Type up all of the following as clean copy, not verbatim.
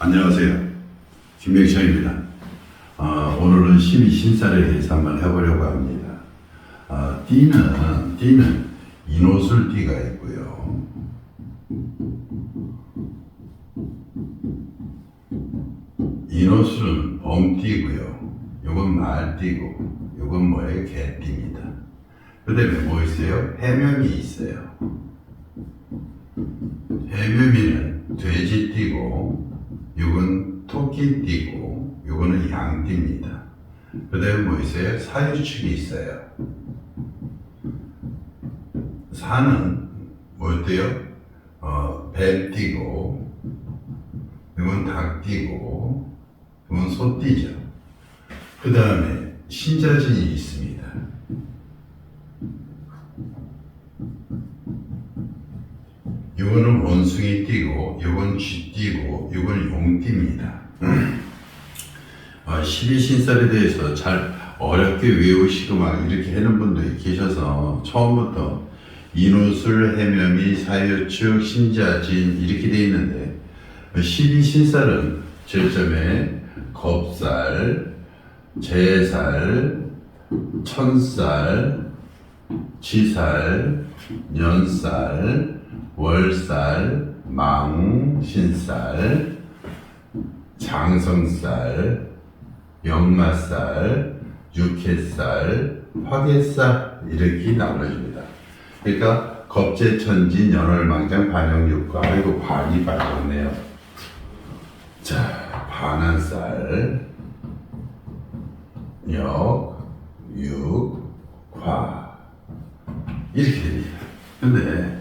안녕하세요. 김명철입니다. 오늘은 12신살에 대해서 한번 해보려고 합니다. 띠는 인옷을 띠가 있고요. 인옷은 범띠고요. 요건 말띠고, 요건 뭐예요? 개띠입니다. 그 다음에 뭐 있어요? 해묘미 있어요. 해묘미는 돼지띠고, 요건 토끼띠고, 요거는 양띠입니다. 그 다음에 뭐 있어요? 사유축이 있어요. 사는 뭐였대요? 뱀띠고, 이건 닭띠고, 이건 소띠죠. 그 다음에 신자진이 있습니다. 이거는 원숭이 띠고, 이건 쥐띠고, 이건 용띠입니다. 12신살에 대해서 잘 어렵게 외우시고 막 이렇게 하는 분들이 계셔서 처음부터 인옷을, 해묘미, 사유축, 신자진 이렇게 되어 있는데 12신살은 제점에 겁살, 제살, 천살, 지살, 년살, 월살, 망신살, 장성살, 역마살, 육해살, 화개살 이렇게 나눠집니다. 그러니까 겁재천진, 연월망장, 반영육과 아이고 반이 빠졌네요. 자, 반한살, 역, 육, 화 이렇게 됩니다. 근데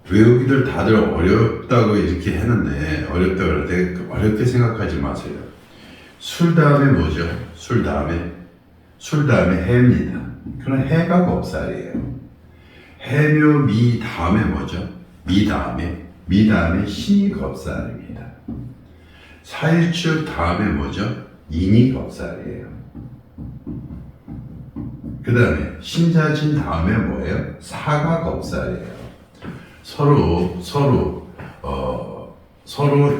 외우기들 다들 어렵다고 이렇게 하는데 어렵다고 할 때 어렵게 생각하지 마세요. 술 다음에 뭐죠? 술 다음에 해입니다. 그럼 해가 겁살이에요. 해묘 미 다음에 뭐죠? 미 다음에 신이 겁살입니다. 사유축 다음에 뭐죠? 인이 겁살이에요. 그 다음에 신자진 다음에 뭐예요? 사가 겁살이에요. 서로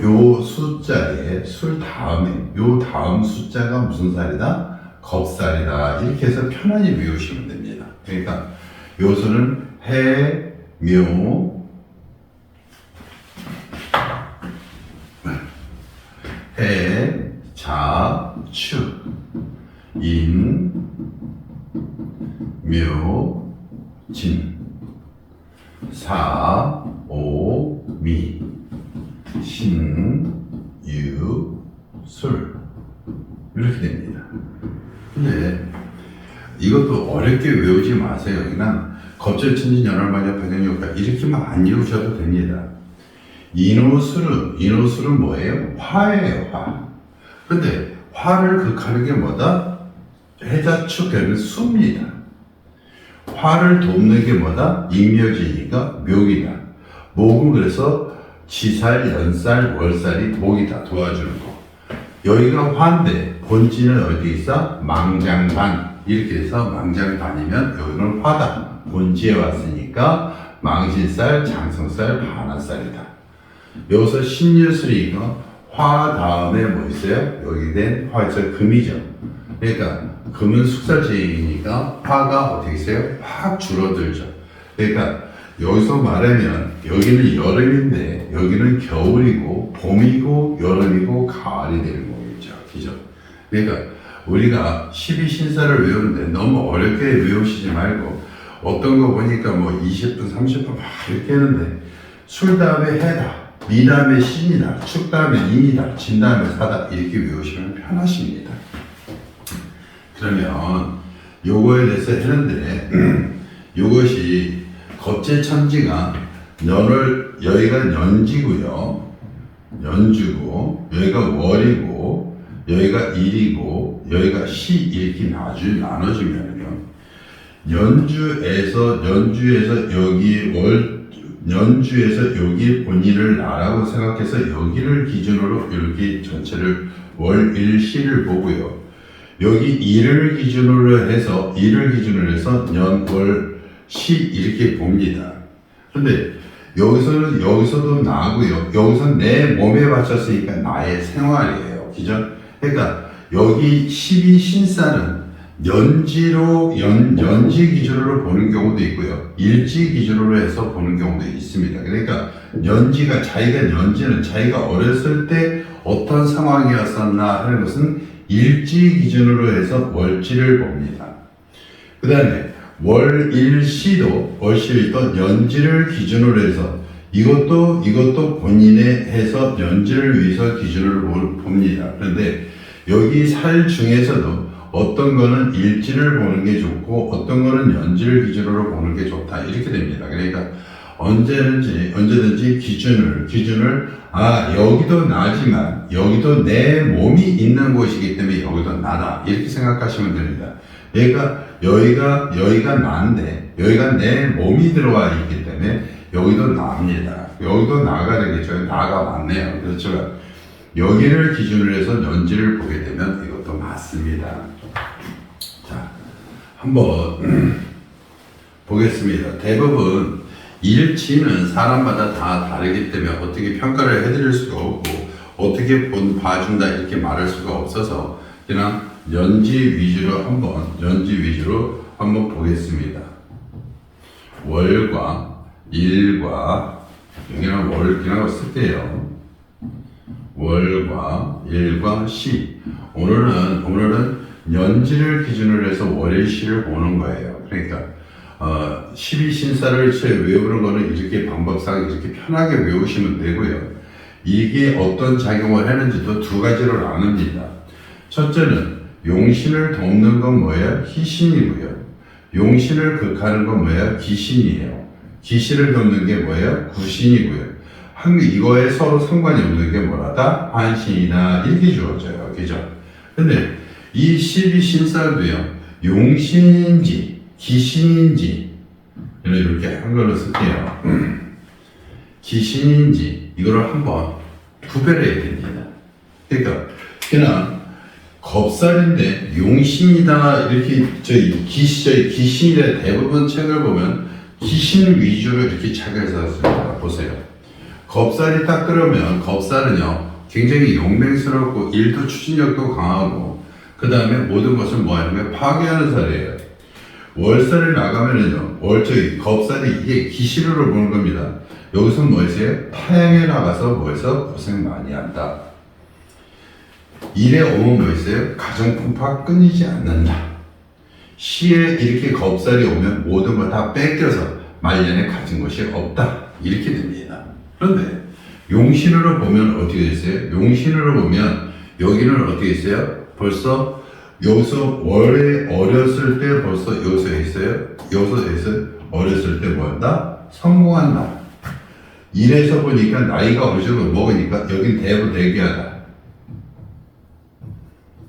요 숫자에 술 다음에 요 다음 숫자가 무슨 살이다? 겁살이다. 이렇게 해서 편안히 외우시면 됩니다. 그러니까 요수는 해, 묘, 해, 자, 축, 인, 묘, 진, 사, 오, 미, 신, 유, 술 이렇게 됩니다. 근데 이것도 어렵게 외우지 마세요. 그냥 겁재천진, 연월망장, 반영육과 이렇게만 안 외우셔도 됩니다. 인호술은 뭐예요? 화예요, 화. 근데 화를 극하는 게 뭐다? 해자축 되는 수입니다. 화를 돕는 게 뭐다? 임묘지니까 묘기다. 목은 그래서 지살, 연살, 월살이 목이다. 도와주는 거. 여기가 화인데 본지는 어디 있어? 망장반. 이렇게 해서 망장반이면 여기는 화다. 본지에 왔으니까 망신살, 장성살, 반한살이다. 여기서 신유술이니까 화 다음에 뭐 있어요? 여기 된 화에서 금이죠. 그러니까 금은 숙살제이니까 화가 어떻게 있어요? 확 줄어들죠. 그러니까 여기서 말하면 여기는 여름인데 여기는 겨울이고 봄이고 여름이고 가을이 되는 거겠죠. 그죠? 그러니까 우리가 12신살을 외우는데 너무 어렵게 외우시지 말고 어떤 거 보니까 뭐 20분, 30분 막 이렇게 했는데 술 다음에 해다, 미 다음에 신이다, 축 다음에 인이다, 진 다음에 사다 이렇게 외우시면 편하십니다. 그러면 요거에 대해서 했는데 요것이 겁재천지가 여기가 연지고요, 연주고 여기가 월이고 여기가 일이고 여기가 시 이렇게 나눠주면요 연주에서 여기 본인을 나라고 생각해서 여기를 기준으로 이렇게 전체를 월일시를 보고요. 여기 일을 기준으로 해서 년, 월, 시 이렇게 봅니다. 근데 여기서도 나고요. 여기서 내 몸에 바쳤으니까 나의 생활이에요. 그죠? 그러니까 여기 12신사는 연지 기준으로 보는 경우도 있고요. 일지 기준으로 해서 보는 경우도 있습니다. 그러니까 연지는 자기가 어렸을 때 어떤 상황이었었나 하는 것은 일지 기준으로 해서 월지를 봅니다. 그 다음에 월일시도 연지를 기준으로 해서 이것도 본인의 해서 연지를 위해서 기준으로 봅니다. 그런데 여기 살 중에서도 어떤 거는 일지를 보는 게 좋고 어떤 거는 연지를 기준으로 보는 게 좋다 이렇게 됩니다. 그러니까 언제든지 기준을 여기도 나지만 여기도 내 몸이 있는 곳이기 때문에 여기도 나다 이렇게 생각하시면 됩니다. 그러니까 여기가 나인데 여기가 내 몸이 들어와 있기 때문에 여기도 나입니다. 여기도 나가 되겠죠. 나가 맞네요. 그렇죠. 여기를 기준으로 해서 연지를 보게 되면 이것도 맞습니다. 자, 한번 보겠습니다. 대부분 일치는 사람마다 다 다르기 때문에 어떻게 평가를 해드릴 수가 없고 어떻게 봐준다 이렇게 말할 수가 없어서 그냥 연지 위주로 한번 보겠습니다. 월과 일과 여기는 월 그냥 쓸게요. 월과 일과 시. 오늘은 연지를 기준으로 해서 월일시를 보는 거예요. 그러니까 12신사를 외우는 거는 이렇게 방법상 이렇게 편하게 외우시면 되고요. 이게 어떤 작용을 하는지도 두 가지로 나눕니다. 첫째는 용신을 돕는 건 뭐예요? 희신이고요. 용신을 극하는 건 뭐예요? 기신이에요. 기신을 돕는 게 뭐예요? 구신이고요. 이거에 서로 상관이 없는 게 뭐라다? 한신이나 이렇게 주어져요. 그죠? 근데 이 12신사도요, 용신인지, 기신인지, 이렇게 한글로 쓸게요. 기신인지, 이거를 한번 구별해야 됩니다. 그러니까, 그냥, 겁살인데, 용신이다, 이렇게, 기신이라 대부분 책을 보면, 기신 위주로 이렇게 착해서 씁니다. 보세요. 겁살이 딱 그러면, 겁살은요, 굉장히 용맹스럽고, 일도 추진력도 강하고, 그 다음에 모든 것을 뭐 하는 거예요? 파괴하는 살이에요. 월살이 나가면은요, 겁살이 이게 기신으로 보는 겁니다. 여기서 뭐였어요? 타향에 나가서 뭐해서 고생 많이 한다. 일에 오면 뭐였어요? 가정풍파 끊이지 않는다. 시에 이렇게 겁살이 오면 모든 걸 다 뺏겨서 말년에 가진 것이 없다. 이렇게 됩니다. 그런데 용신으로 보면 어떻게 됐어요? 용신으로 보면 여기는 어떻게 있어요? 벌써 여기서 월에 어렸을 때 벌써 여기서 했어요. 어렸을 때 뭐한다? 성공한다. 이래서 보니까 나이가 어느 정도 먹으니까 여긴 대부대기하다.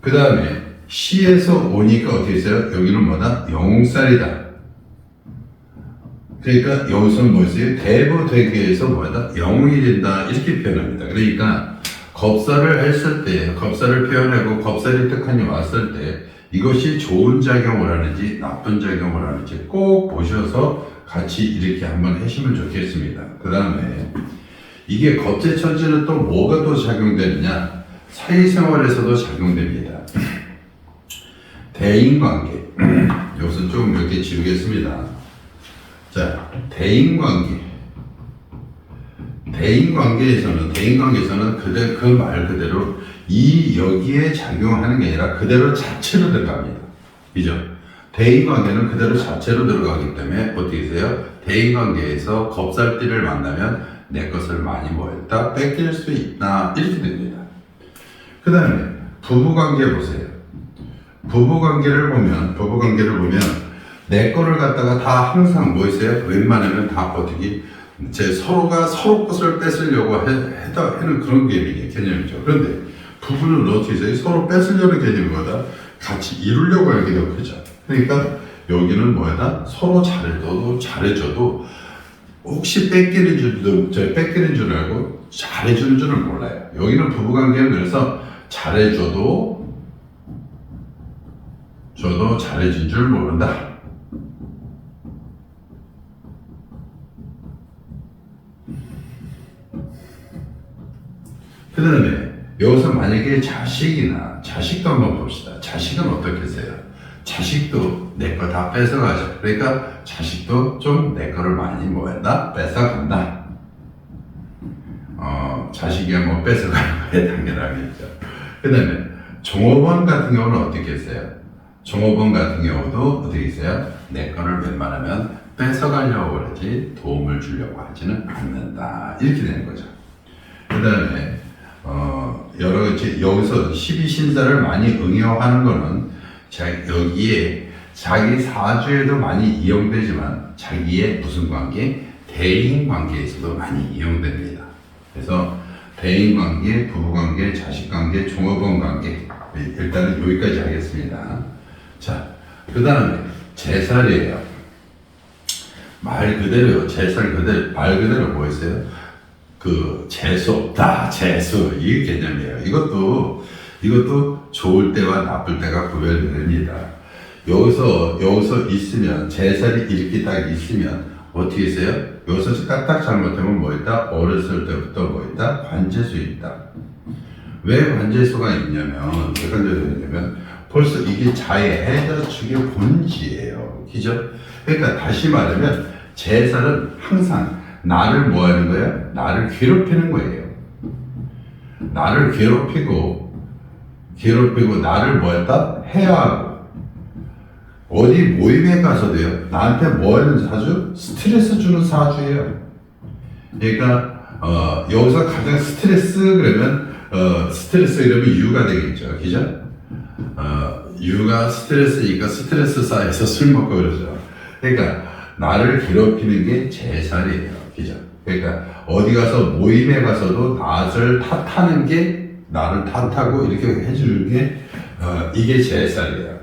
그 다음에 시에서 오니까 어떻게 있어요? 여기는 뭐다? 영웅살이다. 그러니까 여기서는 뭐였어요? 대부대기에서 뭐다? 영웅이 된다. 이렇게 표현합니다. 그러니까 겁살을 했을 때, 겁살을 표현하고 겁살이 특한이 왔을 때 이것이 좋은 작용을 하는지 나쁜 작용을 하는지 꼭 보셔서 같이 이렇게 한번 하시면 좋겠습니다. 그 다음에 이게 겁재천지는 또 뭐가 또 작용되느냐? 사회생활에서도 작용됩니다. 대인관계. 여기서 좀 몇 개 지우겠습니다. 자, 대인관계. 대인관계에서는 그 말 그대로 여기에 작용하는 게 아니라 그대로 자체로 들어갑니다. 그죠? 대인관계는 그대로 자체로 들어가기 때문에 어떻게 되세요? 대인관계에서 겁살띠를 만나면 내 것을 많이 뭐했다? 뺏길 수 있다. 이렇게 됩니다. 그 다음에 부부관계 보세요. 부부관계를 보면 내 거를 갖다가 다 항상 뭐 있어요? 웬만하면 다 어떻게 서로가 서로 것을 뺏으려고 하는 그런 개념이죠. 그런데 부부는 어떻게 해서 서로 뺏으려는 개념보다 같이 이루려고 하는 게 더 크죠. 그러니까 여기는 뭐다? 서로 잘해줘도 혹시 뺏기는 줄 알고 잘해주는 줄은 몰라요. 여기는 부부관계는 그래서 잘해줘도 저도 잘해준 줄 모른다. 그 다음에 여기서 만약에 자식도 한번 봅시다. 자식은 어떻게 써요? 자식도 내 거 다 뺏어가죠. 그러니까 자식도 좀 내 거를 많이 뭐한다? 뺏어간다. 자식이 뭐 뺏어가는 거에 당연하겠죠. 그 다음에 종업원 같은 경우는 어떻게 했어요? 종업원 같은 경우도 어떻게 했어요? 내 거를 웬만하면 뺏어가려고 그러지 도움을 주려고 하지는 않는다. 이렇게 되는 거죠. 그 다음에 여러 가지 여기서 12신사를 많이 응용하는 거는 여기에 자기 사주에도 많이 이용되지만 자기의 무슨 관계? 대인 관계에서도 많이 이용됩니다. 그래서 대인 관계, 부부 관계, 자식 관계, 종업원 관계 일단은 여기까지 하겠습니다. 자, 그 다음에 제살이에요. 말 그대로요. 제살 그대로 말 그대로 뭐였어요? 그 재수 없다, 재수 이 개념이에요. 이것도 좋을 때와 나쁠 때가 구별됩니다. 여기서 있으면 제살이 이렇게 딱 있으면 어떻게 했어요? 여기서 까딱 잘못하면 뭐 있다? 어렸을 때부터 뭐 있다? 관제수 있다. 왜 관제수가 있냐면 벌써 이게 자의 해자축의 본질이에요. 그죠? 그러니까 다시 말하면 제살은 항상 나를 뭐 하는 거예요? 나를 괴롭히는 거예요. 나를 괴롭히고 나를 뭐 했다? 해하고 어디 모임에 가서도요, 나한테 뭐 하는 사주? 스트레스 주는 사주예요. 그러니까, 여기서 가장 스트레스 이러면 유가 되겠죠. 그죠? 유가 스트레스니까 스트레스 쌓여서 술 먹고 그러죠. 그러니까, 나를 괴롭히는 게 제살이에요. 그죠? 그러니까, 어디 가서 모임에 가서도 나를 탓하는 게, 나를 탓하고 이렇게 해주는 게, 이게 제살이에요.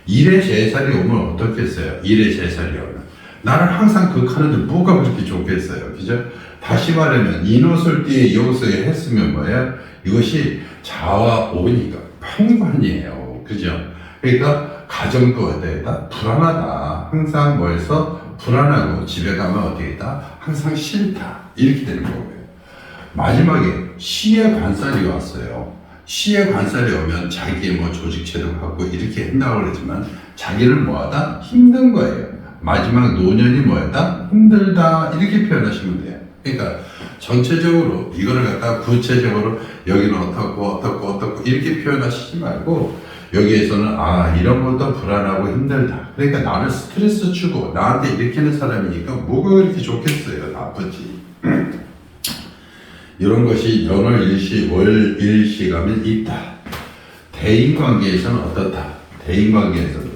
일의 제살이 오면 어떻겠어요? 일의 제살이 오면 나를 항상 극하는데 뭐가 그렇게 좋겠어요? 그죠? 다시 말하면 인호설띠에 여기서 했으면 뭐예요? 이것이 자와 오니까 평관이에요. 그죠? 그러니까 가정도 어때다? 불안하다. 항상 뭐해서 불안하고 집에 가면 어떻게다? 항상 싫다. 이렇게 되는 거고요. 마지막에 시의 관살이 왔어요. 시의 관살이 오면 자기의 뭐 조직체도 갖고 이렇게 한다고 그러지만 자기는 뭐하다? 힘든 거예요. 마지막 노년이 뭐였다? 힘들다. 이렇게 표현하시면 돼요. 그러니까 전체적으로 이거를 갖다가 구체적으로 여기는 어떻고 이렇게 표현하시지 말고 여기에서는 이런 것도 불안하고 힘들다. 그러니까 나를 스트레스 주고 나한테 일으키는 사람이니까 뭐가 그렇게 좋겠어요? 나쁘지. 이런 것이 연월일시, 월일시감이 있다. 대인관계에서는 어떻다? 대인관계에서는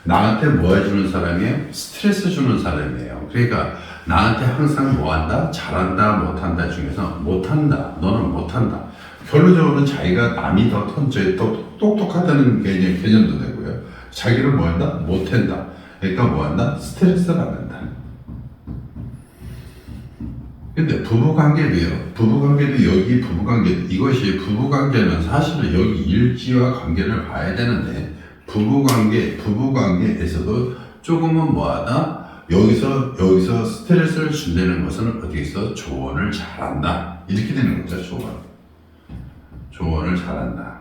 나한테 뭐 해주는 사람이에요? 스트레스 주는 사람이에요. 그러니까 나한테 항상 뭐 한다? 잘한다, 못한다 중에서 못한다, 너는 못한다. 결론적으로는 자기가 남이 더 똑똑하다는 개념도 되고요. 자기를 뭐 한다? 못한다. 그러니까 뭐 한다? 스트레스 받는다. 근데 부부관계도 여기 이것이 부부관계는 사실은 여기 일지와 관계를 봐야 되는데 부부관계에서도 조금은 뭐하다? 여기서 스트레스를 준다는 것은 어떻게 있어? 조언을 잘한다. 이렇게 되는 거죠, 조언을 잘한다.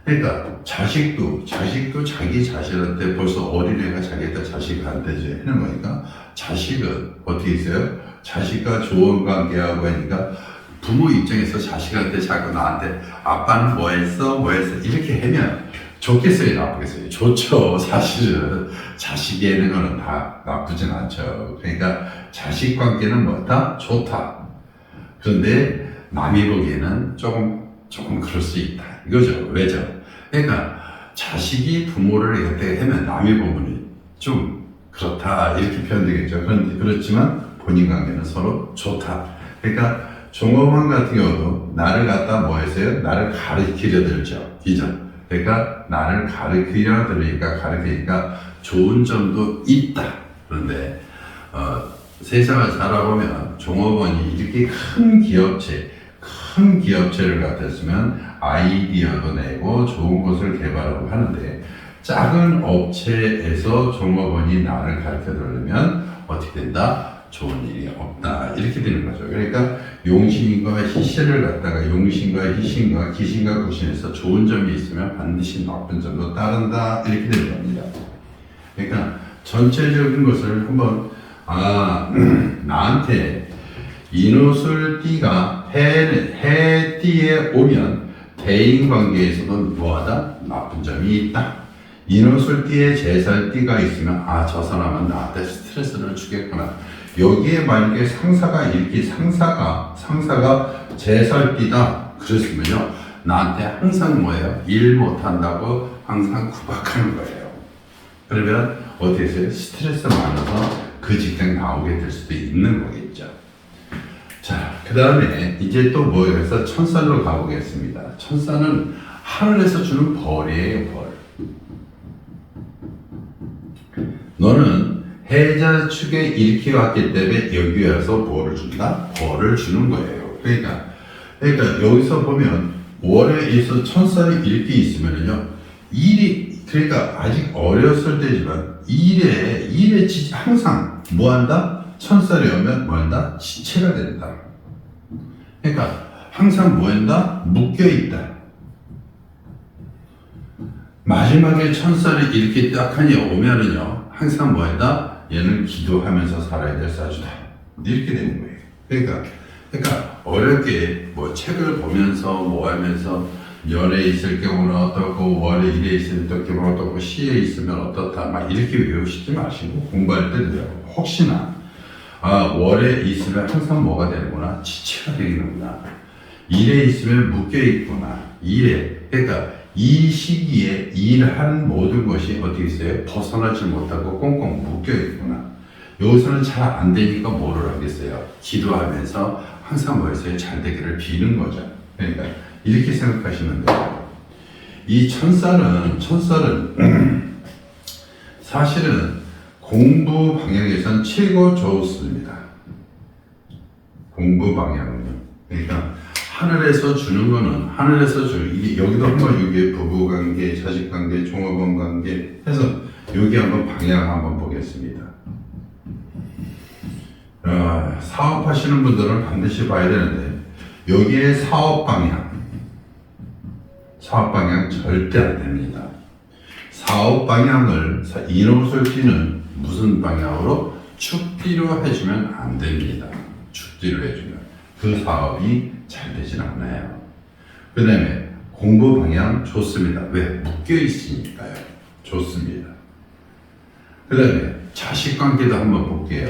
그러니까 자식도 자기 자식한테 벌써 어린애가 자기한테 자식한테 하는 거니까 자식은 어떻게 있어요? 자식과 좋은 관계하고 하니까 부모 입장에서 자식한테 자꾸 나한테 아빠는 뭐 했어 이렇게 하면 좋겠어요, 나쁘겠어요? 좋죠. 사실은 자식이 하는 거는 다 나쁘진 않죠. 그러니까 자식 관계는 뭐다? 좋다. 그런데 남이 보기에는 조금 그럴 수 있다. 이거죠. 왜죠? 그러니까 자식이 부모를 이렇게 하면 남이 보면 좀 그렇다 이렇게 표현되겠죠. 그렇지만 본인 관계는 서로 좋다. 그러니까 종업원 같은 경우도 나를 갖다 뭐 했어요? 나를 가르치려 들죠. 그죠? 그러니까 나를 가르치려 들으니까 좋은 점도 있다. 그런데 세상을 살아보면 종업원이 이렇게 큰 기업체를 갖았으면 아이디어도 내고 좋은 것을 개발하고 하는데 작은 업체에서 종업원이 나를 가르쳐 들으려면 어떻게 된다? 좋은 일이 없다 이렇게 되는 거죠. 그러니까 용신과 희신을 갖다가 용신과 희신과 기신과 구신에서 좋은 점이 있으면 반드시 나쁜 점도 따른다 이렇게 되는 겁니다. 그러니까 전체적인 것을 한번 나한테 인호술띠가 해띠에 오면 대인관계에서도 뭐하다? 나쁜 점이 있다. 인호술띠에 제살띠가 있으면 저 사람은 나한테 스트레스를 주겠구나. 여기에 만약에 상사가 이렇게 상사가 제살띠다 그랬으면요 나한테 항상 뭐예요? 일 못한다고 항상 구박하는 거예요. 그러면 어떻게 해서요? 스트레스 많아서 그 직장 나오게 될 수도 있는 거겠죠. 자, 그 다음에 이제 또 뭐예요? 해서 천살로 가보겠습니다. 천사는 하늘에서 주는 벌이에요, 벌. 너는 해자 축에 이렇게 왔기 때문에 여기 와서 뭐를 준다? 벌을 주는 거예요. 그러니까 여기서 보면 월에 있어 천살이 이렇게 있으면요, 그러니까 아직 어렸을 때지만 일에 항상 뭐 한다? 천살이 오면 뭐 한다? 지체가 된다. 그러니까 항상 뭐 한다? 묶여 있다. 마지막에 천살이 이렇게 딱하니 오면은요, 항상 뭐 한다? 얘는 기도하면서 살아야 될 사주다. 이렇게 되는 거예요. 그러니까 어렵게 뭐 책을 보면서 뭐 하면서 열에 있을 경우는 어떻고 월에 일에 있을 경우는 어떻고 시에 있으면 어떻다 막 이렇게 외우시지 마시고 공부할 때도요 혹시나 월에 있으면 항상 뭐가 되는구나 지체가 되는구나 일에 있으면 묶여 있구나 그러니까 이 시기에 일한 모든 것이 어떻게 있어요? 벗어나지 못하고 꽁꽁 묶여 있구나. 여기서는 잘 안 되니까 뭐를 하겠어요? 기도하면서 항상 뭐 했어요? 잘 되기를 비는 거죠. 그러니까 이렇게 생각하시면 돼요. 이 천살은 사실은 공부 방향에선 최고 좋습니다. 공부 방향은요. 그러니까 하늘에서 주는 거는 이게 여기도 한번 여기 부부관계, 자식관계, 종업원관계 해서 여기 한번 방향 한번 보겠습니다. 사업하시는 분들은 반드시 봐야 되는데 여기에 사업 방향 절대 안 됩니다. 사업 방향을 인호술띠는 무슨 방향으로? 축띠로 해주면 안 됩니다. 축띠로 해주면 그 사업이 잘 되진 않아요. 그 다음에 공부 방향 좋습니다. 왜? 묶여 있으니까요. 좋습니다. 그 다음에 자식관계도 한번 볼게요.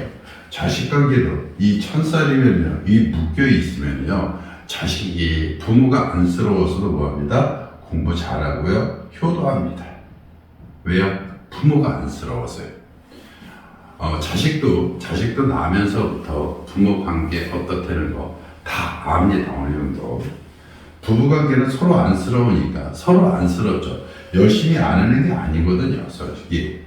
자식관계도 이 천살이면요, 이 묶여 있으면요, 자식이 부모가 안쓰러워서도 뭐합니다? 공부 잘하고요, 효도합니다. 왜요? 부모가 안쓰러워서요. 자식도 나면서부터 부모 관계 어떻다는 거 다 압니다. 어느 정도. 부부 관계는 서로 안쓰러우니까 서로 안쓰럽죠. 열심히 안 하는 게 아니거든요. 솔직히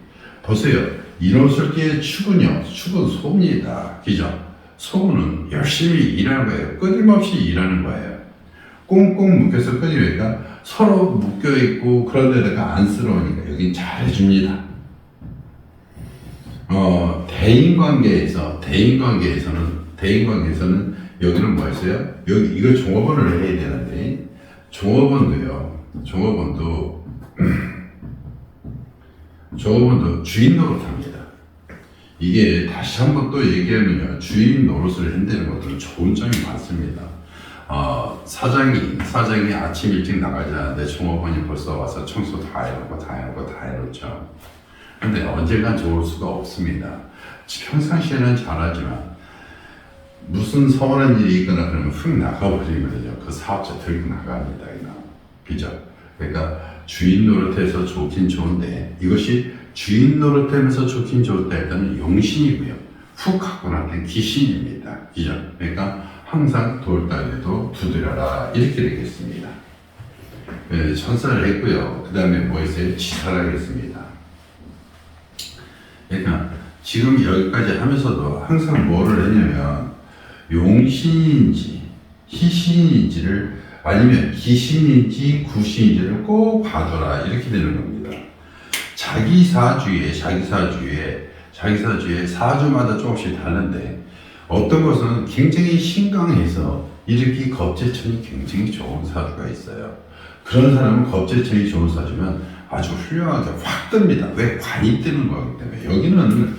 보세요. 인호술띠의 축은 소입니다. 그죠? 소는 열심히 일하는 거예요. 끊임없이 일하는 거예요. 꽁꽁 묶여서 끊이니까 서로 묶여 있고 그런 데다가 안쓰러우니까 여긴 잘해줍니다. 대인관계에서는 여기는 뭐였어요? 여기 이거 종업원을 해야 되는데 종업원도 주인 노릇합니다. 이게 다시 한번 또 얘기하면요, 주인 노릇을 한다는 것들은 좋은 점이 많습니다. 사장이 아침 일찍 나가지 않는데 종업원이 벌써 와서 청소 다 해놓죠. 근데 언젠간 좋을 수가 없습니다. 평상시에는 잘하지만 무슨 서운한 일이 있거나 그러면 훅 나가버리거든요. 그 사업자 들고 나갑니다. 그죠? 그러니까 주인 노릇해서 좋긴 좋은데 이것이 주인 노릇하면서 좋긴 좋을 때 일단은 용신이고요. 훅 갖고 나면 기신입니다. 그죠? 그러니까 항상 돌다리도 두드려라 이렇게 되겠습니다. 천사를 했고요. 그 다음에 뭐 있어요? 지사를 하겠습니다. 그러니까 지금 여기까지 하면서도 항상 뭐를 했냐면 용신인지 희신인지를 아니면 기신인지 구신인지를 꼭 봐둬라 이렇게 되는 겁니다. 자기 사주에 자기 사주에 사주마다 조금씩 다른데 어떤 것은 굉장히 신강해서 이렇게 겁재천이 굉장히 좋은 사주가 있어요. 그런 사람은 겁재천이 좋은 사주면 아주 훌륭하게 확 뜹니다. 왜? 관이 뜨는 거기 때문에. 여기는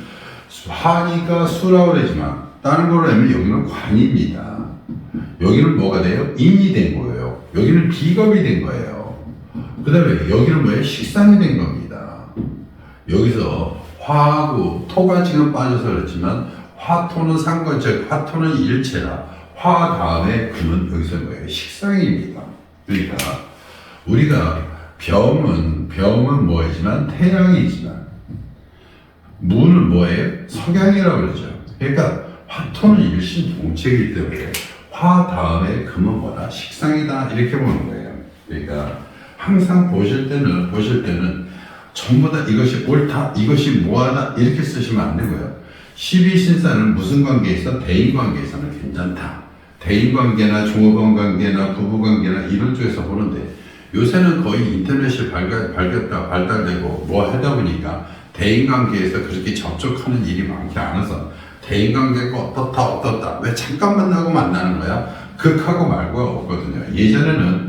화니까 수라고 그러지만 다른 걸로 하면 여기는 관입니다. 여기는 뭐가 돼요? 인이 된 거예요. 여기는 비겁이 된 거예요. 그 다음에 여기는 뭐예요? 식상이 된 겁니다. 여기서 화하고 토가 지금 빠져서 그렇지만 화토는 상관적, 화토는 일체라 화 다음에 금은 여기서 뭐예요? 식상입니다. 그러니까 우리가 병은 뭐이지만 태양이지만 무는 뭐예요? 석양이라고 그러죠. 그러니까 화토는 일신동체이기 때문에 화 다음에 금은 뭐다? 식상이다. 이렇게 보는 거예요. 그러니까 항상 보실 때는 전부 다 이것이 옳다, 이것이 뭐하다 이렇게 쓰시면 안 되고요. 12신사는 무슨 관계에서? 대인관계에서는 괜찮다. 대인관계나 종업원관계나 부부관계나 이런 쪽에서 보는데 요새는 거의 인터넷이 발달되고 뭐 하다 보니까 대인관계에서 그렇게 접촉하는 일이 많지 않아서 대인관계가 어떻다 왜 잠깐 만나고 만나는 거야? 극하고 말고가 없거든요. 예전에는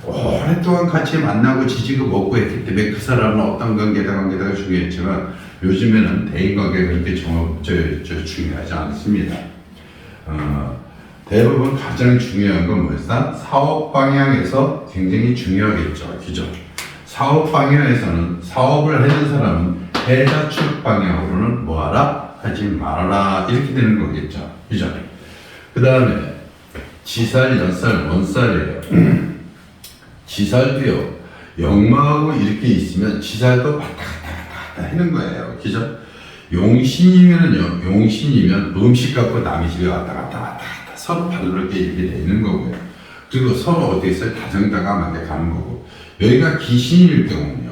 오랫동안 같이 만나고 지지고 먹고 했기 때문에 그 사람은 어떤 관계다가 중요했지만 요즘에는 대인관계가 그렇게 중요하지 않습니다. 대부분 가장 중요한 건 뭐였다? 사업 방향에서 굉장히 중요하겠죠. 그죠? 사업 방향에서는 사업을 하는 사람은 해자축 방향으로는 뭐하라? 하지 말아라. 이렇게 되는 거겠죠. 그죠? 그 다음에 지살, 연살, 원살이에요. 지살도요, 역마하고 이렇게 있으면 지살도 왔다 갔다 하는 거예요. 그죠? 용신이면 음식 갖고 남의 집에 왔다 갔다 서로 발로렇게 이렇게 되는 거고요. 그리고 서로 어디 있어요? 다정다감하게 가는 거고. 여기가 귀신일 경우는요,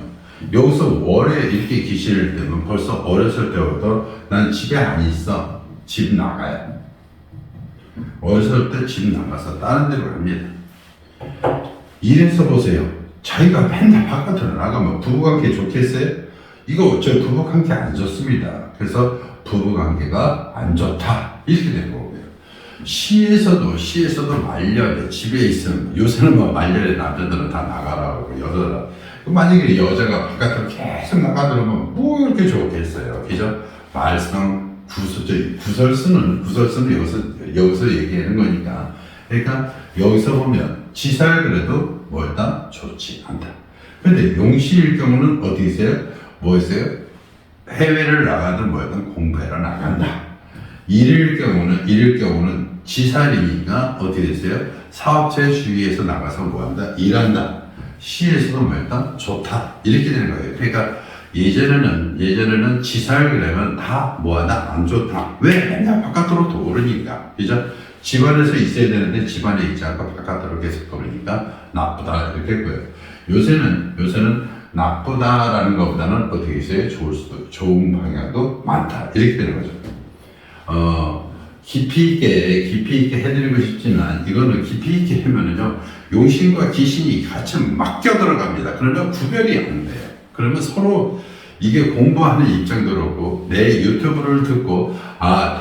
여기서 월에 이렇게 귀신일 때면 벌써 어렸을 때부터 난 집에 안 있어. 집 나가요. 어렸을 때 집 나가서 다른 데로 갑니다. 이래서 보세요. 자기가 맨날 바깥으로 나가면 부부관계 좋겠어요? 이거 저 부부관계 안 좋습니다. 그래서 부부관계가 안 좋다. 이렇게 된 거고요. 시에서도 말년에 집에 있으면 요새는 뭐 말년에 남자들은 다 나가라고 여자들. 만약에 여자가 바깥으로 계속 나가들으면 뭐 이렇게 좋겠어요. 그죠? 말썽, 구설수는 여기서 얘기하는 거니까. 그러니까 여기서 보면 지살 그래도 뭐였다? 좋지 않다. 근데 용신일 경우는 어디 있어요? 뭐 있어요? 해외를 나가든 뭐든 공부하러 나간다. 일일 경우는 지살이니까 어디 됐어요? 사업체 주위에서 나가서 뭐한다? 일한다. 시에서도 뭐였다? 좋다. 이렇게 되는 거예요. 그러니까 예전에는 지살 그러면 다 뭐하다? 안 좋다. 왜? 맨날 바깥으로 도르니까. 그죠? 집안에서 있어야 되는데 집안에 있지 않고 바깥으로 계속 도르니까 나쁘다. 이렇게 했고요. 요새는 나쁘다라는 것보다는 어떻게 있어요? 좋은 방향도 많다. 이렇게 되는 거죠. 깊이 있게 해드리고 싶지만, 이거는 깊이 있게 하면은요, 용신과 귀신이 같이 막 껴들어갑니다. 그러면 구별이 안 돼요. 그러면 서로 이게 공부하는 입장도 그렇고, 내 유튜브를 듣고,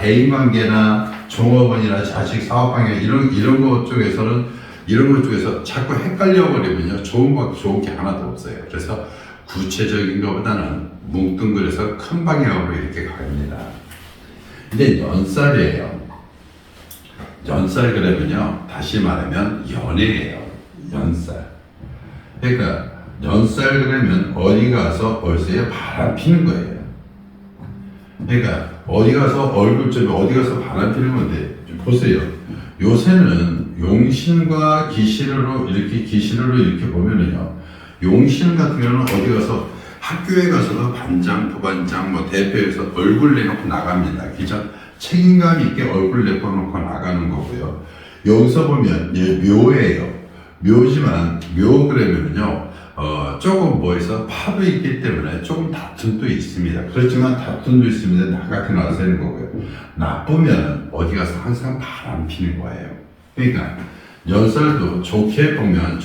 대인관계나 종업원이나 자식 사업방향, 이런 것 쪽에서 자꾸 헷갈려버리면요, 좋은 게 하나도 없어요. 그래서 구체적인 것보다는 뭉뚱그려서 큰 방향으로 이렇게 갑니다. 근데 연살이에요. 연살 그러면요, 다시 말하면 연애예요. 연살. 그러니까 연살 그러면 어디 가서 벌써에 바람 피는 거예요. 그러니까 어디 가서 얼굴 어디 가서 바람 피는 건데, 보세요. 요새는 용신과 기신으로 이렇게 보면은요, 용신 같은 경우는 어디 가서 학교에 가서도 반장, 부반장, 뭐 대표에서 얼굴 내놓고 나갑니다. 그죠? 책임감 있게 얼굴 내놓고 나가는 거고요. 여기서 보면 묘예요. 묘지만 묘 그러면요, 조금 뭐에서 파도 있기 때문에 조금 다툼도 있습니다. 그렇지만 다툼도 있으면 나 같은 나가서 하는 거고요. 나쁘면 어디 가서 항상 바람 피는 거예요. 그러니까 연설도 좋게 보면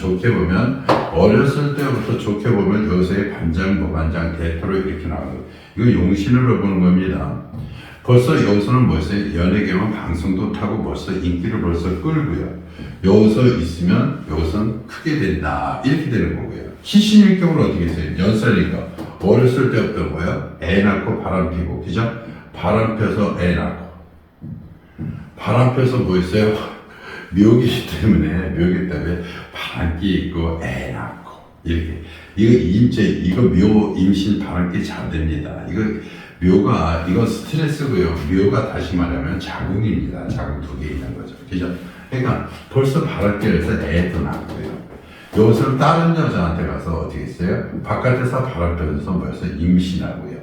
어렸을 때부터 좋게 보면 요새 반장, 부반장, 대표로 이렇게 나오고, 이거 용신으로 보는 겁니다. 벌써 여기서는 뭐였어요? 연예계만 방송도 타고 벌써 인기를 벌써 끌고요. 여기서 있으면 여기서는 크게 된다. 이렇게 되는 거고요. 희신일 경우는 어떻게 했어요? 연살이니까 어렸을 때부터 뭐야? 애 낳고 바람 피고, 그죠? 바람 펴서 애 낳고. 바람 펴서 뭐 했어요? 묘기 때문에 바람기 있고 애 낳고 이렇게. 이거 묘 임신 바람기 잘 됩니다. 이거 스트레스고요. 묘가 다시 말하면 자궁입니다. 자궁 2개 있는 거죠. 그죠? 그러니까 벌써 바람기에서 애도 낳고요. 여기서 다른 여자한테 가서 어떻게 했어요? 바깥에서 바람 펴서 뭐였어? 임신하고요.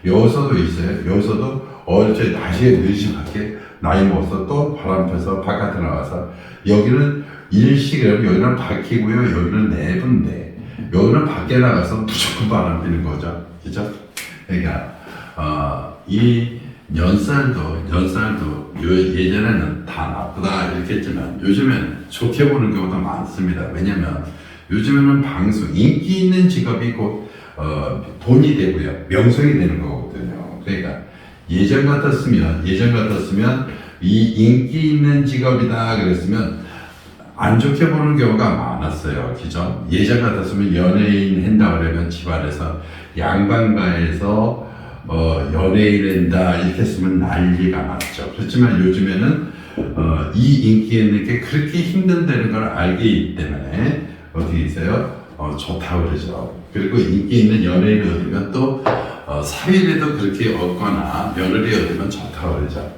여기서도 있어요. 여기서도 어릴 때 다시 늦지막게 나이 먹어서 또 바람 펴서 바깥에 나와서 여기는 일식이라면 여기는 박히고요. 여기는 내분데 여기는 밖에 나가서 무조건 바람 피는 거죠. 그죠? 그러니까 이 연살도 예전에는 다 나쁘다 이렇게 했지만 요즘엔 좋게 보는 경우도 많습니다. 왜냐면 요즘에는 방송, 인기 있는 직업이 곧 돈이 되고요. 명성이 되는 거거든요. 그러니까 예전 같았으면 이 인기 있는 직업이다 그랬으면 안 좋게 보는 경우가 많았어요. 그죠? 예전 같았으면 연예인 한다 그러면 집안에서 양반가에서 연예인 한다 이렇게 했으면 난리가 났죠. 그렇지만 요즘에는 이 인기 있는 게 그렇게 힘든다는 걸 알기 때문에 어떻게 있어요? 좋다고 그러죠. 그리고 인기 있는 연예인을 얻으면 또 사위라도 그렇게 얻거나 며느리 얻으면 좋다고 그러죠.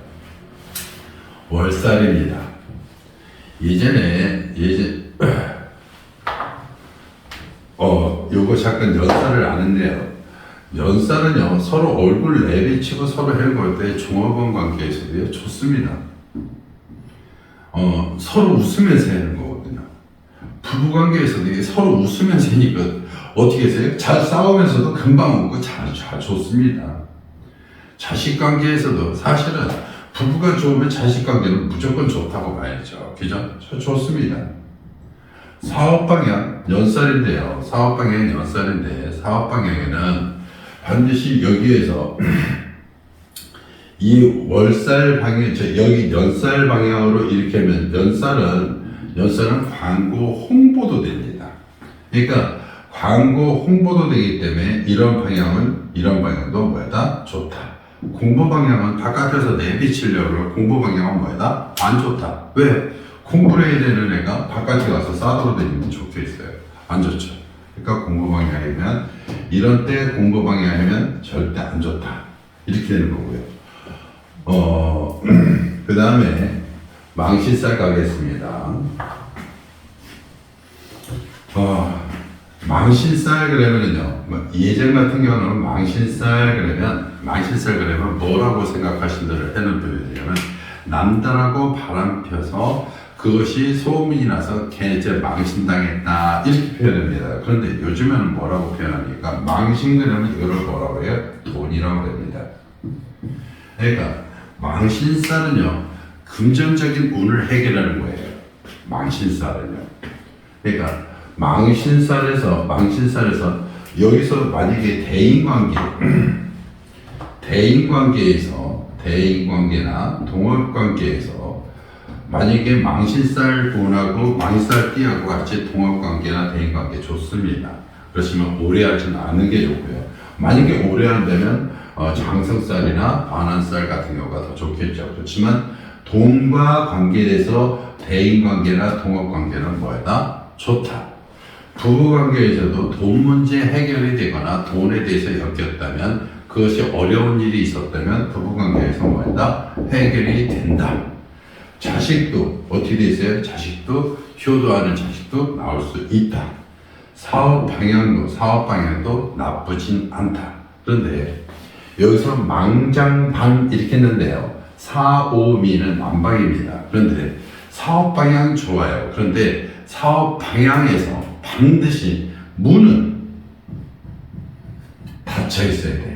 월살입니다. 요거 잠깐 연살을 아는데요. 연살은요, 서로 얼굴 내비치고 서로 해볼 때 종업원 관계에서도요, 좋습니다. 서로 웃으면서 하는 거거든요. 부부 관계에서도 서로 웃으면서 하니까 어떻게 해서요? 잘 싸우면서도 금방 웃고 잘 좋습니다. 자식 관계에서도 사실은 부부가 좋으면 자식 관계는 무조건 좋다고 봐야죠. 그죠? 좋습니다. 사업 방향 연살인데요. 사업 방향 연살인데 사업 방향에는 반드시 여기에서 이 월살 방향, 여기 연살 방향으로 이렇게 하면 연살은 광고 홍보도 됩니다. 그러니까 광고 홍보도 되기 때문에 이런 방향도 뭐다? 좋다. 공부 방향은 바깥에서 내비치려고 공부 방향은 뭐다? 안 좋다. 왜? 공부를 해야 되는 애가 바깥에 가서 싸돌아다니면 좋게 있어요. 안 좋죠. 그러니까 공부 방향이면 이런 때 공부 방향이면 절대 안 좋다. 이렇게 되는 거고요. 그 다음에 망신살 가겠습니다. 망신살 그러면은요, 예전 같은 경우는 망신살 그러면 뭐라고 생각하신들을 하는 분이냐면 남들하고 바람 펴서 그것이 소문이 나서 걔 이제 망신당했다 이렇게 표현합니다. 그런데 요즘에는 뭐라고 표현합니까? 망신 그러면 이거를 뭐라고 해요? 돈이라고 합니다. 그러니까 망신살은요, 금전적인 운을 해결하는 거예요. 망신살은요. 그러니까 망신살에서 여기서 만약에 대인관계나 동업관계에서 만약에 망신살 돈하고 망신살 띠하고 같이 동업관계나 대인관계 좋습니다. 그렇지만 오래 하지는 않는 게 좋고요. 만약에 오래 한다면 장성살이나 반환살 같은 경우가 더 좋겠죠. 그렇지만 돈과 관계에서 대인관계나 동업관계는 뭐다? 좋다. 부부관계에서도 돈 문제 해결이 되거나 돈에 대해서 엮였다면 그것이 어려운 일이 있었다면 부부관계에서 뭐다? 해결이 된다. 자식도 어떻게 돼 있어요? 자식도 효도하는 자식도 나올 수 있다. 사업 방향도 나쁘진 않다. 그런데 여기서 망장반 이렇게 했는데요. 사오미는 만방입니다. 그런데 사업 방향 좋아요. 그런데 사업 방향에서 반드시 문은 닫혀 있어야 돼요.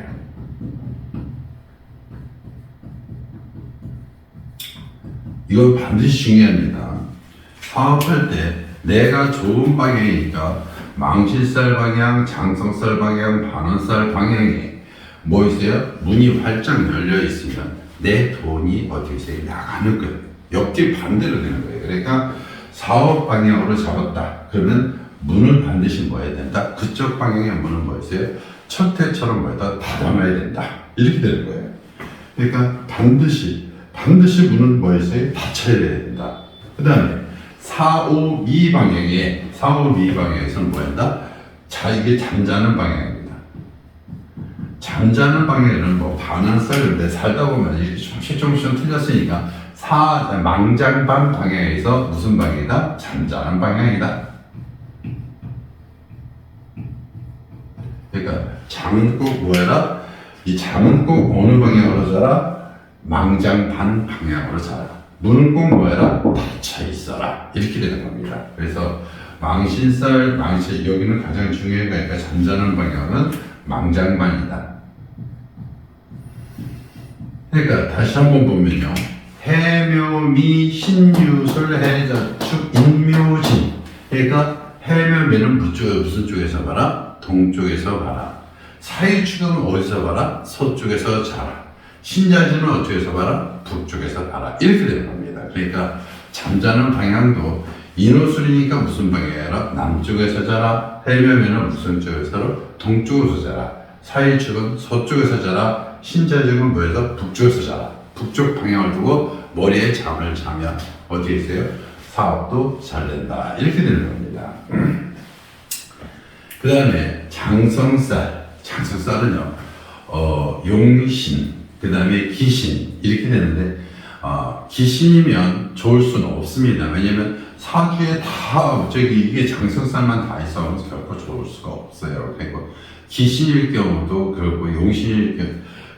이건 반드시 중요합니다. 사업할 때 내가 좋은 방향이니까 망신살 방향, 장성살 방향, 반원살 방향이 뭐 있어요? 문이 활짝 열려 있으면 내 돈이 어디서 나가는 거예요. 옆집 반대로 되는 거예요. 그러니까 사업 방향으로 잡았다. 그러면 문을 반드시 뭐 해야 된다? 그쪽 방향의 문은 뭐 있어요? 첫해처럼 뭐다 닫아놔야 된다. 이렇게 되는 거예요. 그러니까 반드시 문은 뭐 있어요? 닫혀야 된다. 그 다음에 4, 5, 미 방향에서는 뭐 한다? 자, 이게 잠자는 방향입니다. 잠자는 방향에는 뭐 반환살인데 살다 보면 이렇게 조금씩 틀렸으니까 망장반 방향에서 무슨 방향이다? 잠자는 방향이다. 그러니까 잠은 꼭 뭐해라? 이 잠은 꼭 어느 방향으로 자라? 망장반 방향으로 자라. 문은 꼭 뭐해라? 닫혀 있어라. 이렇게 되는 겁니다. 그래서 여기는 가장 중요한 거니까 잠자는 방향은 망장반이다. 그러니까 다시 한번 보면요. 해묘미 신유술 해자축 인묘진. 그러니까 해묘미는 무슨 쪽에서 봐라? 동쪽에서 봐라. 사유축은 어디서 봐라? 서쪽에서 자라. 신자진은 어쪽에서 봐라? 북쪽에서 봐라. 이렇게 되는 겁니다. 그러니까 잠자는 방향도 인호술이니까 무슨 방향이라? 남쪽에서 자라. 해묘미는 무슨 쪽에서? 동쪽에서 자라. 사유축은 서쪽에서 자라. 신자진은 뭐에서? 북쪽에서 자라. 북쪽 방향을 두고 머리에 잠을 자면 어디에 있어요? 사업도 잘 된다. 이렇게 되는 겁니다. 그 다음에 장성살은요, 용신, 그 다음에 기신, 이렇게 되는데, 기신이면 좋을 수는 없습니다. 왜냐면 사주에 이게 장성살만 다 있어서 결코 좋을 수가 없어요. 그러니까 기신일 경우도 그렇고, 용신일 경우,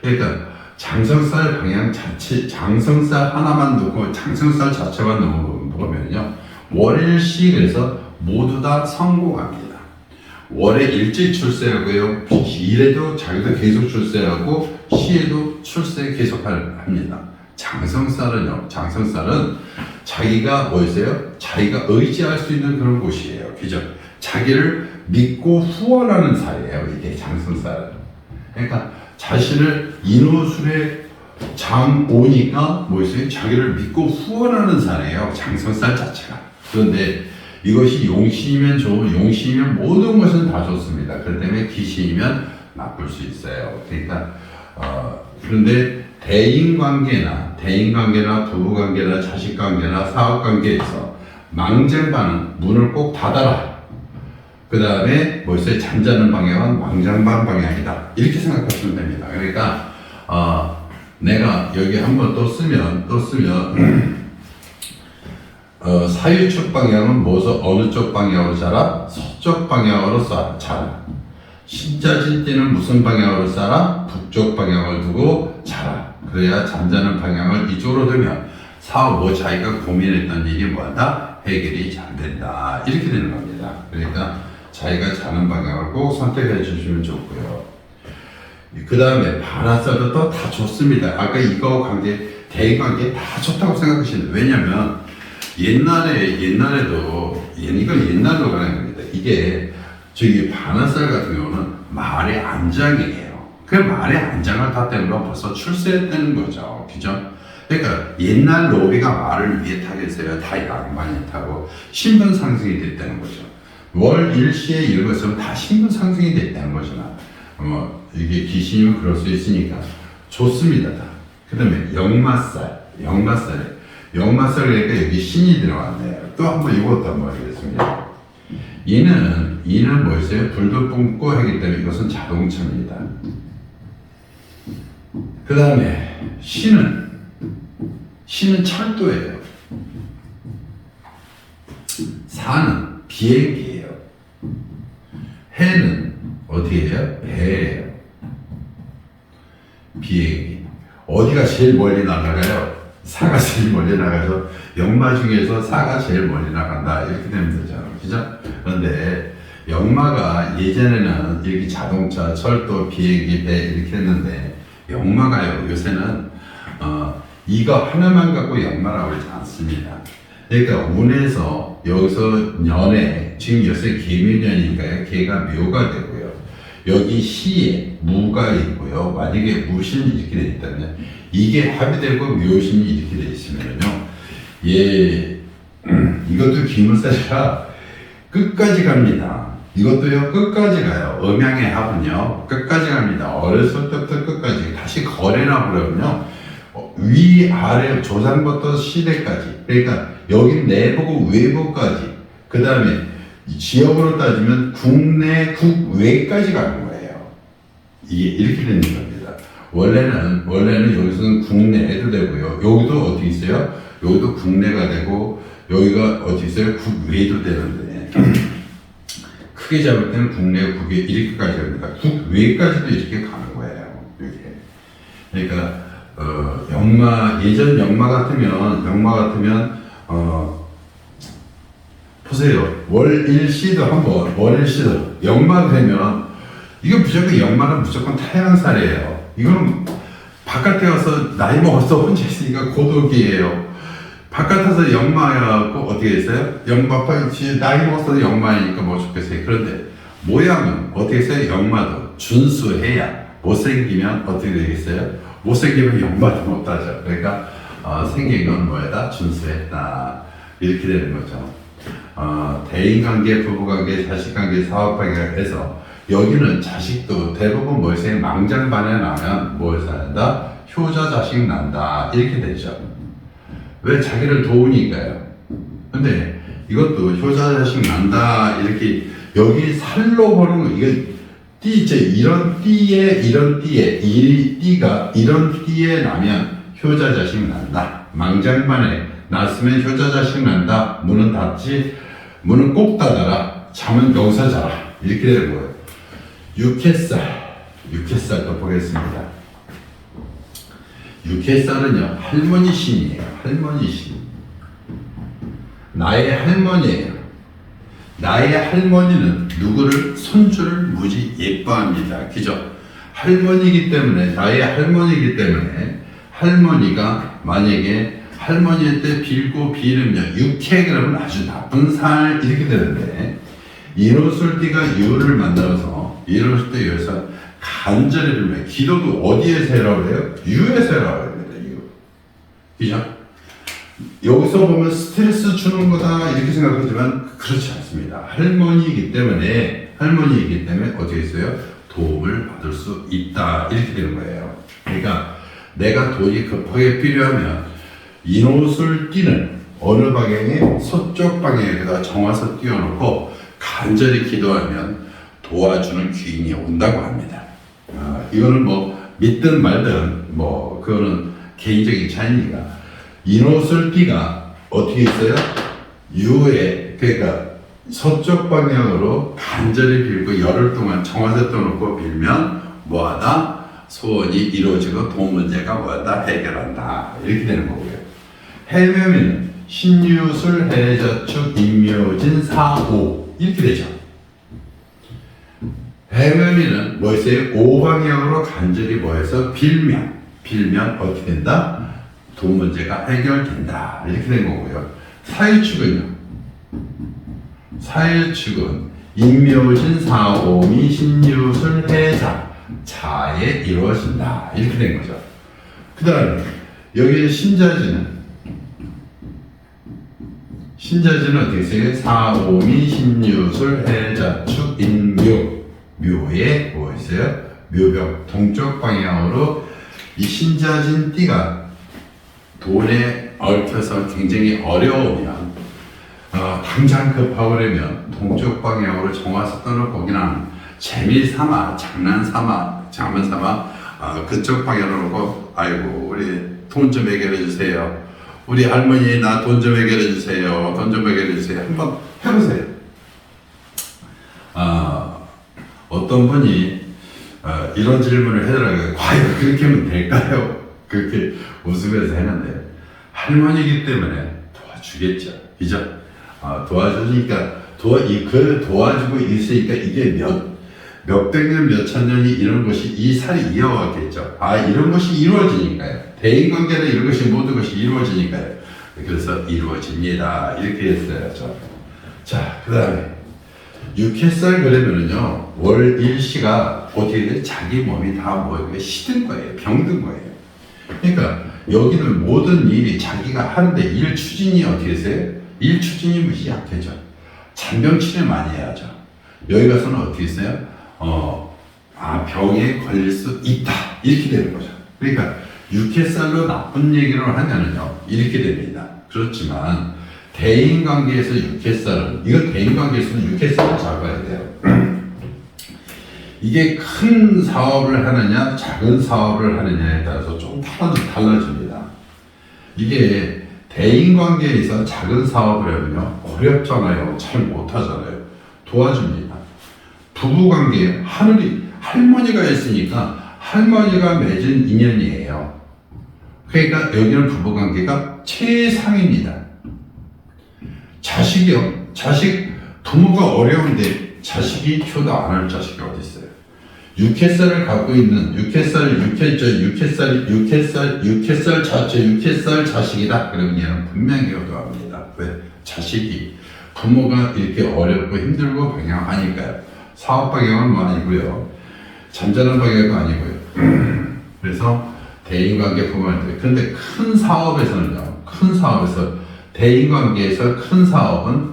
그러니까 장성살 방향 자체, 장성살 하나만 놓고, 장성살 자체만 놓으면요, 월일시 그래서 모두 다 성공합니다. 월에 일찍 출세하고요. 일에도 자기도 계속 출세하고 시에도 출세 계속 합니다. 장성살은 자기가 뭐였어요? 자기가 의지할 수 있는 그런 곳이에요. 그죠? 자기를 믿고 후원하는 살이에요. 이게 장성살은. 그러니까 자신을 인호술에 오니까 뭐였어요? 자기를 믿고 후원하는 살이에요. 장성살 자체가. 그런데 이것이 용신이면 좋은, 용신이면 모든 것은 다 좋습니다. 그렇기 때문에 기신이면 나쁠 수 있어요. 그러니까, 그런데 대인관계나 부부관계나 자식관계나 사업관계에서 망장반은 문을 꼭 닫아라. 그 다음에 뭐 있어요? 잠자는 방향은 망장반 방향이다. 이렇게 생각하시면 됩니다. 그러니까, 내가 여기 한번 또 쓰면, 사유축 방향은 어느 쪽 방향으로 자라? 서쪽 방향으로 자라. 신자진 때는 무슨 방향으로 자라? 북쪽 방향을 두고 자라. 그래야 잠자는 방향을 이쪽으로 두면 자기가 고민했던 일이 뭐한다? 해결이 잘 된다. 이렇게 되는 겁니다. 그러니까 자기가 자는 방향을 꼭 선택해 주시면 좋고요. 그 다음에 반화살도 또 다 좋습니다. 아까 이거 대인관계 다 좋다고 생각하시는데, 왜냐면 옛날에도 이건 옛날로 가는 겁니다. 이게 반환살 같은 경우는 말의 안장이에요. 그 말의 안장을 탔다는 건 벌써 출세했다는 거죠. 그죠? 그러니까 옛날 노비가 말을 위에 타겠어요. 다 양반이 타고 신분 상승이 됐다는 거죠. 월 일시에 읽었으면 다 신분 상승이 됐다는 거잖아. 이게 기신이면 그럴 수 있으니까 좋습니다. 그 다음에 역마살 그러니까 여기 신이 들어왔네요. 또 한번 이것도 한번 하겠습니다. 이는 뭐였어요? 불도 뿜고 하기 때문에 이것은 자동차입니다. 그 다음에 신은 철도예요. 사는 비행기예요. 해는 어디예요? 배예요. 비행기. 어디가 제일 멀리 날아가요? 사가 제일 멀리 나가서 역마 중에서 사가 제일 멀리 나간다. 이렇게 되면 되잖아요. 그죠? 그런데 역마가 예전에는 이렇게 자동차, 철도, 비행기, 배 이렇게 했는데 역마가요. 요새는 이거 하나만 갖고 역마라고 하지 않습니다. 그러니까 운에서 여기서 년에 지금 요새 개묘년이니까요. 개가 묘가 되고요. 여기 시에 무가 있고요. 만약에 무신이 이렇게 되어 있다면 이게 합의되고 묘신이 이렇게 되어 있으면요. 예, 이것도 기물사시라 끝까지 갑니다. 이것도요 끝까지 가요. 음양의 합은요 끝까지 갑니다. 어렸을 때부터 끝까지. 다시 거래나 보려면요 위아래 조상부터 시대까지, 그러니까 여기 내부고 외부까지, 그 다음에 지역으로 따지면 국내 국외까지 가는 거예요. 이게 이렇게 되는 겁니다. 원래는 여기서는 국내에도 되고요. 여기도 어디 있어요? 여기도 국내가 되고 여기가 어디 있어요? 국외도 되는데 크게 잡을 때는 국내, 국외 이렇게까지 갑니다. 국외까지도 이렇게 가는 거예요. 이렇게. 그러니까 예전 영마 같으면 보세요. 월일시도 한번 월일시도 영마가 되면 이거 무조건 영마는 무조건 타양살이에요. 이거는 바깥에 가서 나이 먹어서 혼자 있으니까 고독이에요. 바깥에서 영마하고 어떻게 했어요? 나이 먹어서 영마이니까 뭐 좋겠어요. 그런데 모양은 어떻게 했어요? 영마도 준수해야. 못생기면 어떻게 되겠어요? 못생기면 영마도 못하죠. 그러니까 생긴 건 뭐다? 준수했다. 이렇게 되는 거죠. 대인관계, 부부관계, 자식관계, 사업관계가 해서 여기는 자식도 대부분 뭐였어요? 망장반에 나면 뭘 산다? 효자 자식 난다. 이렇게 되죠. 왜? 자기를 도우니까요. 근데 이것도 효자 자식 난다. 이렇게 여기 살로 보는 거, 이게 이런 띠에 이 띠가 이런 띠에 나면 효자 자식 난다. 망장반에 났으면 효자 자식 난다. 문은 닫지, 문은 꼭 닫아라. 잠은 여기서 자라. 이렇게 되는 거예요. 육해살도 보겠습니다. 육해살은요 할머니 신이에요. 할머니 신. 나의 할머니예요. 나의 할머니는 누구를? 손주를 무지 예뻐합니다. 그죠? 할머니이기 때문에, 나의 할머니이기 때문에 할머니가 만약에 할머니한테 빌고 비르면 육해 그러면 아주 나쁜 살 이렇게 되는데, 인호술띠가 유를 만들어서 인호술띠 유에서 간절히 빌면 기도도 어디에서 해라고 해요? 유에서 해라고 합니다. 유. 그죠? 여기서 보면 스트레스 주는 거다 이렇게 생각하지만 그렇지 않습니다. 할머니이기 때문에 어떻게 했어요? 도움을 받을 수 있다 이렇게 되는 거예요. 그러니까 내가 돈이 급하게 필요하면 인옷을 띠는 어느 방향에? 서쪽 방향에다가 정화서 띄워놓고 간절히 기도하면 도와주는 귀인이 온다고 합니다. 이거는 뭐 믿든 말든 뭐 그거는 개인적인 차이니까. 인옷을 띠가 어떻게 있어요? 유에, 그러니까 서쪽 방향으로 간절히 빌고 열흘 동안 정화서 떠놓고 빌면 뭐하다? 소원이 이루어지고 돈 문제가 뭐하다? 해결한다. 이렇게 되는 거고요. 해묘미는 신유술, 해자축, 임묘진, 사오 이렇게 되죠. 해묘미는 뭐 있어요? 오방향으로 간절히 뭐해서 빌면 어떻게 된다? 돈 문제가 해결된다. 이렇게 된 거고요. 사일축은 임묘진, 사오미, 신유술, 해자, 자에 이루어진다. 이렇게 된 거죠. 그 다음에 여기 신자지는 어떻게 써요? 사오미, 신유술, 해자축, 인묘. 묘에 뭐 있어요? 묘벽 동쪽 방향으로 이 신자진 띠가 돈에 얽혀서 굉장히 어려우면 당장 급하고 그러면 동쪽 방향으로 정화서 떠놓고 그냥 재미삼아 장난삼아 그쪽 방향으로 놓고 아이고 우리 돈 좀 해결해 주세요. 우리 할머니 나 돈 좀 해결해 주세요. 돈 좀 해결해 주세요. 한번 해보세요. 어떤 분이 이런 질문을 해더라고요. 과연 그렇게 하면 될까요? 그렇게 웃으면서 했는데 할머니이기 때문에 도와주겠죠. 그죠? 도와주니까 도와주고 있으니까 이게 몇백 년, 몇천 년이 이런 것이 이 살이 이어가겠죠. 이런 것이 이루어지니까요. 대인관계는 이런 것이 모든 것이 이루어지니까요. 그래서 이루어집니다. 이렇게 했어요. 자, 그 다음에 육회살 그러면은요, 월 일시가 어떻게 돼? 자기 몸이 다 뭐, 시든 거예요. 병든 거예요. 그러니까 여기는 모든 일이 자기가 하는데 일 추진이 어떻게 되세요? 일 추진이 무지 약해져. 잔병 치료 많이 해야죠. 여기 가서는 어떻게 했어요? 병에 걸릴 수 있다. 이렇게 되는 거죠. 그러니까 육회살로 나쁜 얘기를 하면은요, 이렇게 됩니다. 그렇지만 대인관계에서 육회살은, 이건 대인관계에서는 육회살을 잡아야 돼요. 이게 큰 사업을 하느냐, 작은 사업을 하느냐에 따라서 좀 달라집니다. 이게 대인관계에서 작은 사업을 하면요, 어렵잖아요. 잘 못하잖아요. 도와줍니다. 부부관계, 할머니가 있으니까 할머니가 맺은 인연이에요. 그러니까 여기는 부부관계가 최상입니다. 자식이요. 부모가 어려운데 자식이 효도 안 할 자식이 어디 있어요? 육회살을 갖고 있는 육회살 자식이다. 그러면 얘는 분명히 효도합니다. 왜? 자식이 부모가 이렇게 어렵고 힘들고 방향하니까요. 사업 방향은 뭐 아니고요. 잠자는 방향도 아니고요. 그래서 대인관계 부모한테. 근데 큰 사업에서는요. 대인관계에서 큰 사업은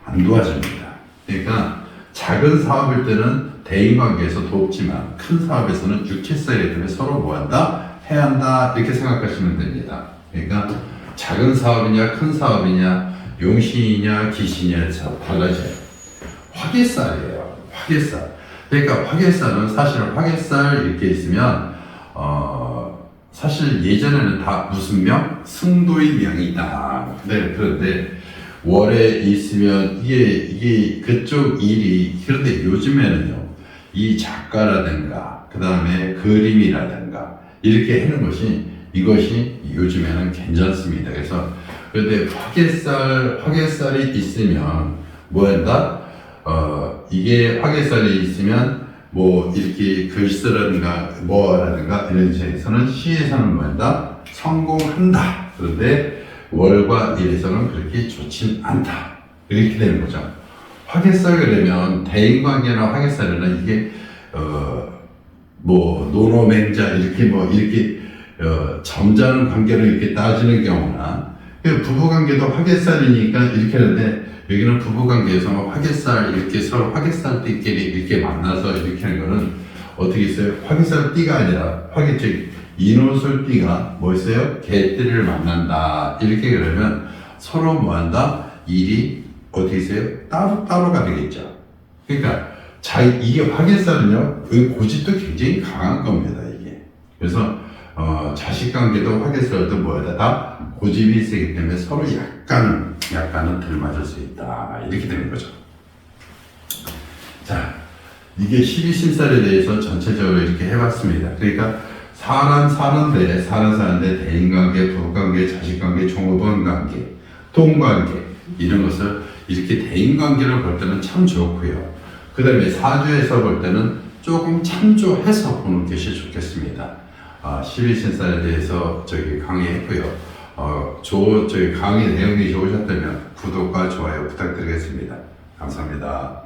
안 도와줍니다. 그러니까 작은 사업일 때는 대인관계에서 돕지만 큰 사업에서는 육체살이기 때문에 서로 뭐한다? 해야 한다. 이렇게 생각하시면 됩니다. 그러니까 작은 사업이냐 큰 사업이냐 용신이냐 기신이냐 달라져요. 화개살이에요. 화개살. 그러니까 화개살은 사실은 화개살 이렇게 있으면 사실 예전에는 다 무슨 명? 승도의 명이다. 네, 그런데 월에 있으면 이게 그쪽 일이, 그런데 요즘에는요, 이 작가라든가, 그 다음에 그림이라든가, 이렇게 하는 이것이 요즘에는 괜찮습니다. 그래서, 그런데 화개살이 있으면, 뭐 한다? 이게 화개살이 있으면, 뭐, 이렇게 글쓰라든가, 뭐라든가, 이런 식에서는 시에서는 뭐 한다? 성공한다. 그런데, 월과 일에서는 그렇게 좋진 않다. 이렇게 되는 거죠. 화개살이 되면 대인관계나 화개살에는 이게 노노맹자 이렇게 점잖은 관계로 이렇게 따지는 경우나 부부관계도 화개살이니까 이렇게 하는데 여기는 부부관계에서 화개살 이렇게 서로 화개살띠끼리 이렇게 만나서 이렇게 하는 거는 어떻게 있어요? 화개살띠가 아니라 인호술띠가 뭐 있어요? 개띠를 만난다. 이렇게 그러면 서로 뭐 한다? 일이 어떻게 있어요? 따로가 되겠죠. 그러니까 이게 화개살은요, 고집도 굉장히 강한 겁니다, 이게. 그래서 자식 관계도 화개살도 뭐다? 다 고집이 세기 때문에 서로 약간은 덜 맞을 수 있다. 이렇게 되는 거죠. 자, 이게 12신살에 대해서 전체적으로 이렇게 해봤습니다. 그러니까 사람 사는데 대인관계, 부부관계, 자식관계, 종업원관계, 동관계 이런 것을 이렇게 대인관계를 볼 때는 참 좋고요. 그 다음에 사주에서 볼 때는 조금 참조해서 보는 것이 좋겠습니다. 12신살에 대해서 강의했고요. 강의 내용이 좋으셨다면 구독과 좋아요 부탁드리겠습니다. 감사합니다.